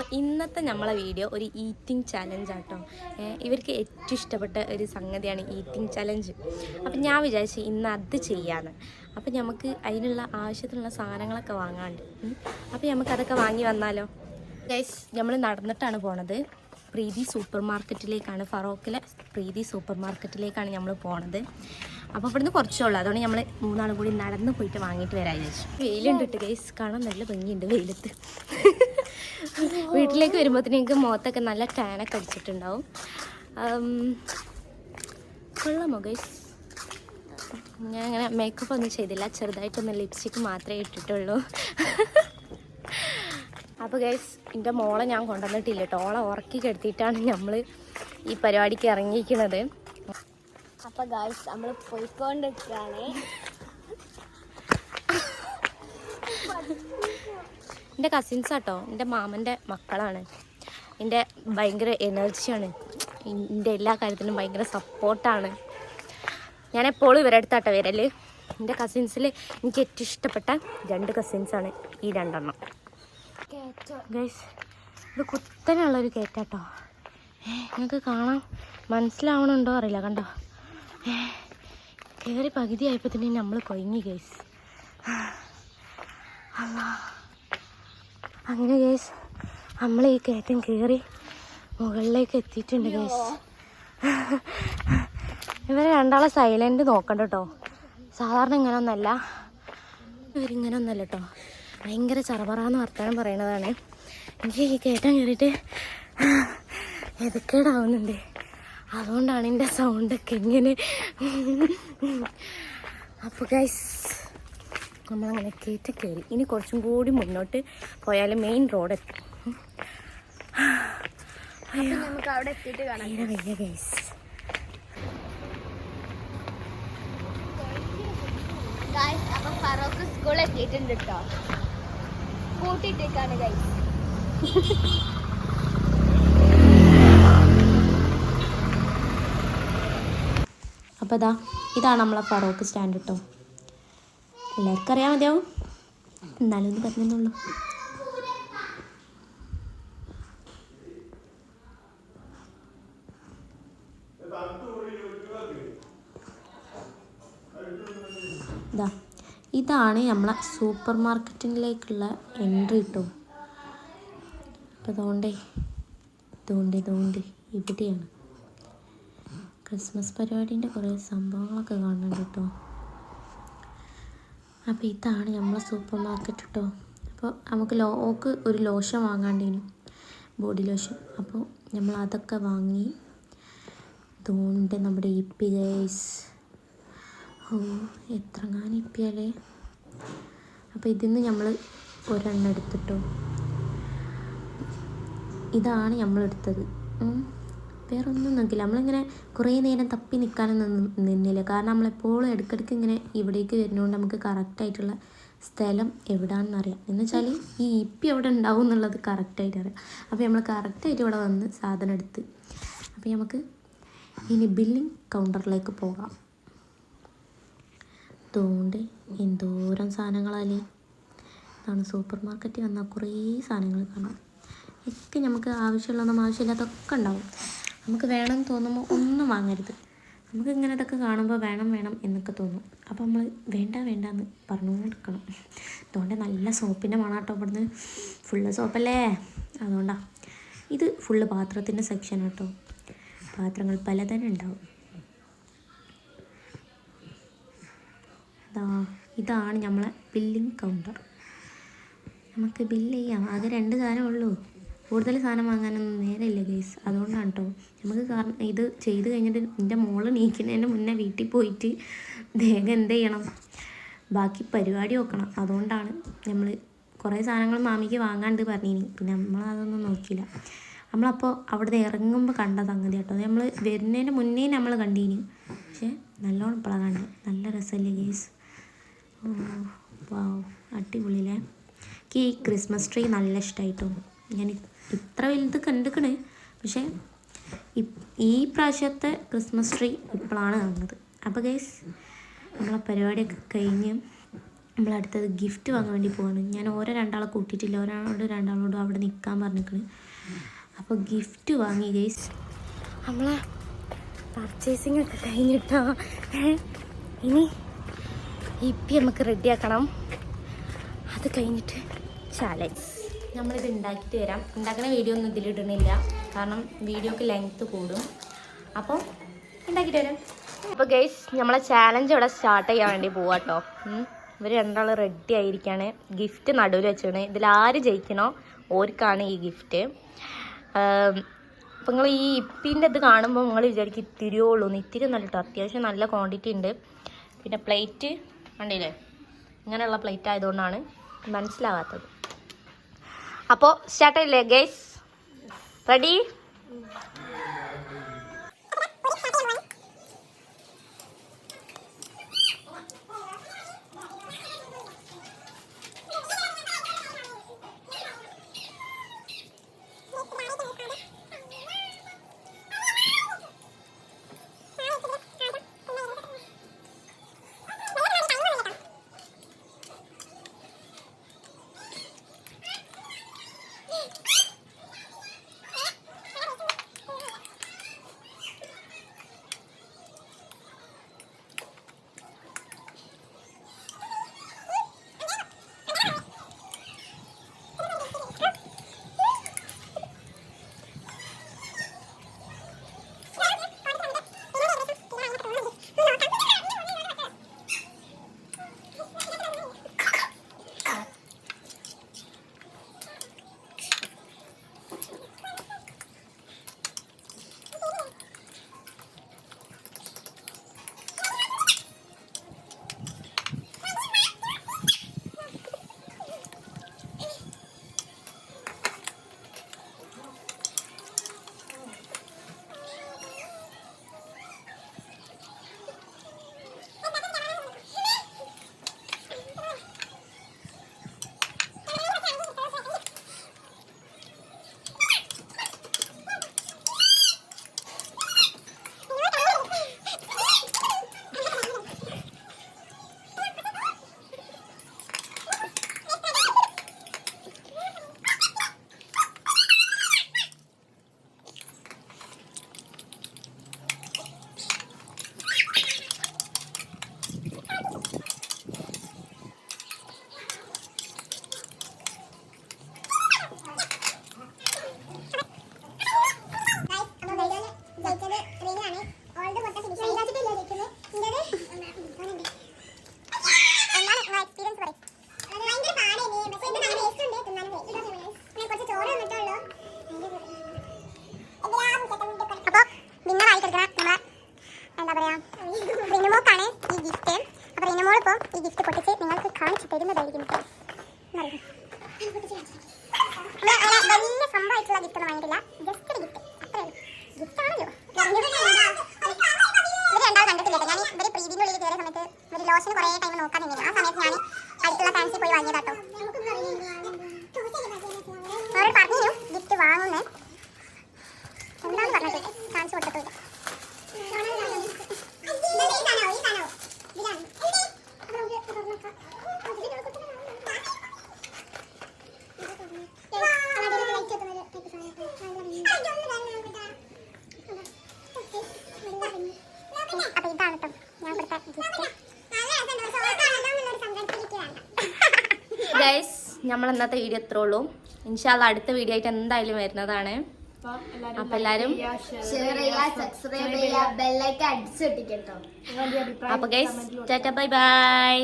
അപ്പോൾ ഇന്നത്തെ നമ്മളെ വീഡിയോ ഒരു ഈറ്റിംഗ് ചലഞ്ച് ആട്ടോ. ഇവർക്ക് ഏറ്റവും ഇഷ്ടപ്പെട്ട ഒരു സംഗതിയാണ് ഈറ്റിംഗ് ചലഞ്ച്. അപ്പം ഞാൻ വിചാരിച്ചു ഇന്ന് അത് ചെയ്യാമെന്ന്. അപ്പം നമുക്ക് അതിനുള്ള ആവശ്യത്തിനുള്ള സാധനങ്ങളൊക്കെ വാങ്ങാണ്ട്. അപ്പോൾ നമുക്കതൊക്കെ വാങ്ങി വന്നാലോ. ഗൈസ്, നമ്മൾ നടന്നിട്ടാണ് പോണത്. പ്രീതി സൂപ്പർ മാർക്കറ്റിലേക്കാണ്, ഫറോക്കിലെ പ്രീതി സൂപ്പർ മാർക്കറ്റിലേക്കാണ് നമ്മൾ പോണത്. അപ്പോൾ ഇവിടുന്ന് കുറച്ചുള്ളൂ, അതുകൊണ്ട് നമ്മൾ മൂന്നാളും കൂടി നടന്ന് പോയിട്ട് വാങ്ങിയിട്ട് വരാൻ വിചാരിച്ചു. വെയിലുണ്ട് കേട്ടോ ഗൈസ്, കാണാൻ നല്ല ഭംഗിയുണ്ട് വെയിലത്ത്. വീട്ടിലേക്ക് വരുമ്പോഴത്തേക്ക് മുഖത്തൊക്കെ നല്ല ടാനൊക്കെ അടിച്ചിട്ടുണ്ടാവും. കൊള്ളാമോ ഗൈസ്? ഞാൻ അങ്ങനെ മേക്കപ്പ് ഒന്നും ചെയ്തില്ല, ചെറുതായിട്ടൊന്ന് ലിപ്സ്റ്റിക്ക് മാത്രമേ ഇട്ടിട്ടുള്ളൂ. അപ്പോൾ ഗൈസ്, എൻ്റെ മോളെ ഞാൻ കൊണ്ടുവന്നിട്ടില്ല കേട്ടോ. ഓളെ ഉറക്കി കെടുത്തിയിട്ടാണ് നമ്മൾ ഈ പരിപാടിക്ക് ഇറങ്ങിയിരിക്കുന്നത്. അപ്പോൾ ഗൈസ്, നമ്മൾ പോയിക്കൊണ്ടിരിക്കുകയാണ്. എൻ്റെ കസിൻസ് ആട്ടോ, എൻ്റെ മാമൻ്റെ മക്കളാണ്. എൻ്റെ ഭയങ്കര എനർജിയാണ്, എൻ്റെ എല്ലാ കാര്യത്തിനും ഭയങ്കര സപ്പോർട്ടാണ്. ഞാൻ എപ്പോഴും ഇവരുടെ അടുത്താട്ടോ വരൽ. എൻ്റെ കസിൻസിൽ എനിക്ക് ഏറ്റവും ഇഷ്ടപ്പെട്ട 2 കസിൻസാണ് ഈ 2 എണ്ണം. ഗൈസ്, ഇത് കുത്തനുള്ളൊരു കയറ്റാട്ടോ. നിങ്ങൾക്ക് കാണാൻ മനസ്സിലാവണുണ്ടോ അറിയില്ല, കണ്ടോ? കയറി പകുതി ആയപ്പോൾ തന്നെ നമ്മൾ കൊയങ്ങി ഗൈസ്. അങ്ങനെ ഗൈസ്, നമ്മൾ ഈ കയറ്റം കയറി മുകളിലേക്ക് എത്തിയിട്ടുണ്ട് ഗൈസ്. ഇവരെ രണ്ടാളെ സൈലൻ്റ് നോക്കണ്ട കേട്ടോ. സാധാരണ ഇങ്ങനൊന്നല്ല, ഇവരിങ്ങനൊന്നല്ല കേട്ടോ. ഭയങ്കര ചറപറാന്ന് വർത്താനം പറയണതാണ്. എനിക്ക് ഈ കയറ്റം കയറിയിട്ട് എതക്കേടാവുന്നുണ്ട്, അതുകൊണ്ടാണ് എൻ്റെ സൗണ്ടൊക്കെ ഇങ്ങനെ. അപ്പോൾ ഗൈസ്, നമ്മളങ്ങനെ കയറ്റം കയറി. ഇനി കുറച്ചും കൂടി മുന്നോട്ട് പോയാൽ മെയിൻ റോഡ് എത്തും. നമുക്ക് അവിടെ എത്തിയിട്ട് കാണാം. വയ്യ ഗൈസ്. അപ്പം ഫറോക്ക് സ്കൂളിൽ എത്തിയിട്ടുണ്ട് കേട്ടോ. കൂട്ടിയിട്ടേക്കാണ് ഗൈസ്. അപ്പോൾ ഇതാണ് നമ്മളെ ഫറോക്ക് സ്റ്റാൻഡ് കേട്ടോ. എല്ലാവർക്കും അറിയാൻ മതിയാവും, എന്നാലും ഒന്ന് പറഞ്ഞെന്നുള്ളൂ. ഇതാണ് നമ്മളെ സൂപ്പർ മാർക്കറ്റിലേക്കുള്ള എൻട്രി കേട്ടോ. അപ്പോൾ ഇതുകൊണ്ട് ഇവിടെയാണ് ക്രിസ്മസ് പരിപാടീൻ്റെ കുറേ സംഭവങ്ങളൊക്കെ കാണുന്നുണ്ട് കേട്ടോ. അപ്പോൾ ഇതാണ് നമ്മളെ സൂപ്പർ മാർക്കറ്റ് കേട്ടോ. അപ്പോൾ നമുക്ക് ഒരു ലോഷൻ വാങ്ങാണ്ടേനു, ബോഡി ലോഷൻ. അപ്പോൾ നമ്മൾ അതൊക്കെ വാങ്ങി. ഇതുകൊണ്ട് നമ്മുടെ ഇപ്പി ഗൈസ്. ഓ, എത്രങ്ങാനും ഇപ്പിയല്ലേ. അപ്പോൾ ഇതിന്ന് നമ്മൾ ഒരെണ്ണം എടുത്തിട്ടോ. ഇതാണ് നമ്മളെടുത്തത്. വേറെ ഒന്നും നോക്കില്ല. നമ്മളിങ്ങനെ കുറേ നേരം തപ്പി നിൽക്കാനൊന്നും നിന്നില്ല, കാരണം നമ്മളെപ്പോഴും ഇടയ്ക്കിടയ്ക്ക് ഇങ്ങനെ ഇവിടേക്ക് വരുന്നതുകൊണ്ട് നമുക്ക് കറക്റ്റായിട്ടുള്ള സ്ഥലം എവിടെയാണെന്ന് അറിയാം. എന്ന് വെച്ചാൽ ഈ ഇപ്പി എവിടെ ഉണ്ടാവും എന്നുള്ളത് കറക്റ്റായിട്ട് അറിയാം. അപ്പോൾ നമ്മൾ കറക്റ്റായിട്ട് ഇവിടെ വന്ന് സാധനം എടുത്ത്. അപ്പോൾ നമുക്ക് ഇനി ബില്ലിംഗ് കൗണ്ടറിലേക്ക് പോകാം. അതുകൊണ്ട് എന്തോരം സാധനങ്ങളല്ലേ. ഇതാണ് സൂപ്പർ മാർക്കറ്റിൽ വന്നാൽ കുറേ സാധനങ്ങൾ കാണാം. ഒക്കെ നമുക്ക് ആവശ്യമുള്ളതും ആവശ്യമില്ലാത്തൊക്കെ ഉണ്ടാവും. നമുക്ക് വേണമെന്ന് തോന്നുമ്പോൾ ഒന്നും വാങ്ങരുത്. നമുക്ക് ഇങ്ങനെ ഇതൊക്കെ കാണുമ്പോൾ വേണം എന്നൊക്കെ തോന്നും. അപ്പോൾ നമ്മൾ വേണ്ടെന്ന് പറഞ്ഞുകൊണ്ടിരിക്കണം. അതുകൊണ്ട് നല്ല സോപ്പിൻ്റെ മണാട്ടോ. ഇവിടുന്ന് ഫുള്ള് സോപ്പല്ലേ, അതുകൊണ്ടാണ്. ഇത് ഫുള്ള് പാത്രത്തിൻ്റെ സെക്ഷൻ കേട്ടോ. പാത്രങ്ങൾ പലതരം ഉണ്ടാവും. ഇതാണ് നമ്മളെ ബില്ലിംഗ് കൗണ്ടർ. നമുക്ക് ബില്ല് ചെയ്യാം. ആകെ 2 സാധനം ഉള്ളൂ, കൂടുതൽ സാധനം വാങ്ങാനൊന്നും നേരമില്ല ഗൈസ്. അതുകൊണ്ടാണ് കേട്ടോ നമുക്ക്. കാരണം ഇത് ചെയ്ത് കഴിഞ്ഞിട്ട് എൻ്റെ മോള് നീക്കുന്നതിന് മുന്നേ വീട്ടിൽ പോയിട്ട് വേഗം എന്ത് ചെയ്യണം, ബാക്കി പരിപാടി നോക്കണം. അതുകൊണ്ടാണ് നമ്മൾ കുറേ സാധനങ്ങൾ മാമിക്ക് വാങ്ങാണ്ട് പറഞ്ഞിനി. പിന്നെ നമ്മളതൊന്നും നോക്കിയില്ല. നമ്മളപ്പോൾ അവിടെ ഇറങ്ങുമ്പോൾ കണ്ട സംഗതി കേട്ടോ. നമ്മൾ വരുന്നതിന് മുന്നേ നമ്മൾ കണ്ടീനി, പക്ഷേ നല്ലോണം ഇപ്പോഴാണ് കണ്ടത്. നല്ല രസമല്ലേ ഗൈസ്? ഓ വാവ്, അടിപൊളിയില്ലേ. എനിക്ക് ഈ ക്രിസ്മസ് ട്രീ നല്ല ഇഷ്ടമായിട്ടോ. ഞാൻ ഇത്ര വലുത് കണ്ടിക്കണ്, പക്ഷേ ഈ പ്രാവശ്യത്തെ ക്രിസ്മസ് ട്രീ ഇപ്പോഴാണ് കാണുന്നത്. അപ്പോൾ ഗൈസ്, നമ്മളെ പരിപാടിയൊക്കെ കഴിഞ്ഞ് നമ്മളടുത്തത് ഗിഫ്റ്റ് വാങ്ങാൻ വേണ്ടി പോവാണ്. ഞാൻ ഓരോ രണ്ടാളെ കൂട്ടിയിട്ടില്ല, രണ്ടാളോടും അവിടെ നിൽക്കാൻ പറഞ്ഞിരിക്കണ്. അപ്പോൾ ഗിഫ്റ്റ് വാങ്ങി ഗൈസ്. നമ്മളെ പർച്ചേസിങ് ഒക്കെ കഴിഞ്ഞിട്ടോ. ഇനി ഇപ്പം നമുക്ക് റെഡിയാക്കണം. അത് കഴിഞ്ഞിട്ട് ചാലഞ്ച് നമ്മളിത് ഉണ്ടാക്കിയിട്ട് വരാം. ഉണ്ടാക്കുന്ന വീഡിയോ ഒന്നും ഇതിലിടണില്ല, കാരണം വീഡിയോക്ക് ലെങ്ത്ത് കൂടും. അപ്പോൾ ഉണ്ടാക്കിയിട്ട് വരാം. അപ്പോൾ ഗൈസ് നമ്മളെ ചാലഞ്ച് ഇവിടെ സ്റ്റാർട്ട് ചെയ്യാൻ വേണ്ടി പോവാട്ടോ. ഇവർ രണ്ടാളും റെഡി ആയിരിക്കുകയാണ്. ഗിഫ്റ്റ് നടുവിൽ വെച്ചാണ്. ഇതിലാര് ജയിക്കണോ ഓർക്കാണ് ഈ ഗിഫ്റ്റ്. അപ്പോൾ നിങ്ങൾ ഈ ഇപ്പിൻ്റെ ഇത് കാണുമ്പോൾ നിങ്ങൾ വിചാരിക്കും ഇത്തിരിയേ ഉള്ളൂ. ഇത്തിരി നല്ല കേട്ടോ, അത്യാവശ്യം നല്ല ക്വാണ്ടിറ്റി ഉണ്ട്. പിന്നെ പ്ലേറ്റ് കണ്ടില്ലേ, ഇങ്ങനെയുള്ള പ്ലേറ്റ് ആയതുകൊണ്ടാണ് മനസ്സിലാവാത്തത്. അപ്പോൾ സ്റ്റാർട്ട് ചെയ്യില്ലേ ഗൈസ്? റെഡി? ഈ ഗിഫ്റ്റ് പൊട്ടിച്ച് നിങ്ങൾക്ക് കാണിച്ചു തരുന്നതായിരിക്കും. വലിയ സംഭവമായിട്ടുള്ള ഗിഫ്റ്റ് ഒന്നും വാങ്ങിയിട്ടില്ല, ജസ്റ്റ് ഒരു ഗിഫ്റ്റ്, അത്രേ ഉള്ളൂ. ഗിഫ്റ്റ് ആണല്ലോ. ഇവർ രണ്ടാൾ കണ്ടിട്ടില്ല. ഞാൻ ഇവർ പ്രീതിൻ്റെ ഉള്ളിൽ കയറിയ സമയത്ത് ഇവർ ലോഷൻ കുറേ ടൈം നോക്കാൻ നിന്നില്ല. ആ സമയത്ത് ഞാൻ അടുത്തുള്ള ഫാൻസി പോയി വാങ്ങിയതാട്ടോ. അവരോട് പറഞ്ഞു ഗിഫ്റ്റ് വാങ്ങുന്നേ, എന്താണെന്ന് പറഞ്ഞിട്ട് കാണിച്ചു കൊടുത്തിട്ടില്ല. അപ്പൊ ഇതാണ് കേട്ടോ ഞാൻ കൊടുത്ത ഗിഫ്റ്റ്. ഗൈസ് നമ്മൾ ഇന്നത്തെ വീഡിയോ എത്ര ഉള്ളൂ. ഇൻഷാല്ല അടുത്ത വീഡിയോ ആയിട്ട് എന്തായാലും വരുന്നതാണ്. അപ്പൊ എല്ലാരും അപ്പൊ ഗൈസ് ടാറ്റ ബൈ ബൈ.